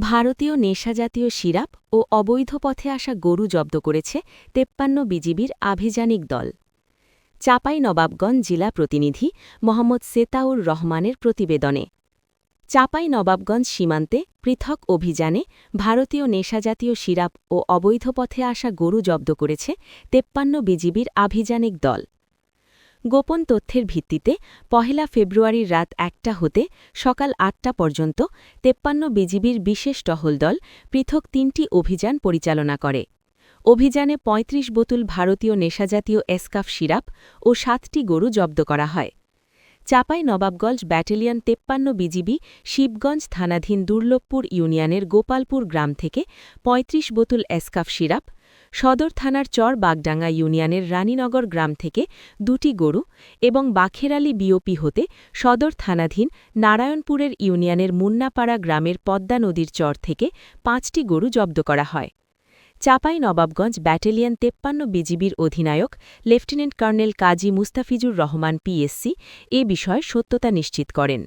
ভারতীয় নেশাজাতীয় সিরাপ ও অবৈধ পথে আসা গরু জব্দ করেছে ৫৩ বিজিবির আভিযানিক দল। চাঁপাইনবাবগঞ্জ জেলা প্রতিনিধি মোহাম্মদ সেতাউর রহমানের প্রতিবেদনে। চাঁপাইনবাবগঞ্জ সীমান্তে পৃথক অভিযানে ভারতীয় নেশাজাতীয় সিরাপ ও অবৈধ পথে আসা গরু জব্দ করেছে ৫৩ বিজিবির আভিযানিক দল। গোপন তথ্যের ভিত্তিতে ১ ফেব্রুয়ারির রাত ১টা হতে সকাল ৮টা পর্যন্ত ৫৩ বিজিবির বিশেষ টহল দল পৃথক ৩টি অভিযান পরিচালনা করে। অভিযানে ৩৫ বোতল ভারতীয় নেশাজাতীয় এসকাফ সিরাপ ও ৭টি গরু জব্দ করা হয়। চাঁপাইনবাবগঞ্জ ব্যাটালিয়ন ৫৩ বিজিবি শিবগঞ্জ থানাধীন দুর্লভপুর ইউনিয়নের গোপালপুর গ্রাম থেকে ৩৫ বোতল এসকাফ সিরাপ, সদর থানার চর বাগডাঙ্গা ইউনিয়নের রানীনগর গ্রাম থেকে ২টি গরু এবং বাখেরআলী বিওপি হতে সদর থানাধীন নারায়ণপুরের ইউনিয়নের মুন্নাপাড়া গ্রামের পদ্মা নদীর চর থেকে ৫টি গরু জব্দ করা হয়। চাঁপাইনবাবগঞ্জ ব্যাটালিয়ন ৫৩ বিজিবির অধিনায়ক লেফটেন্যান্ট কর্নেল কাজী মুস্তাফিজুর রহমান পিএসসি এ বিষয়ে সত্যতা নিশ্চিত করেন।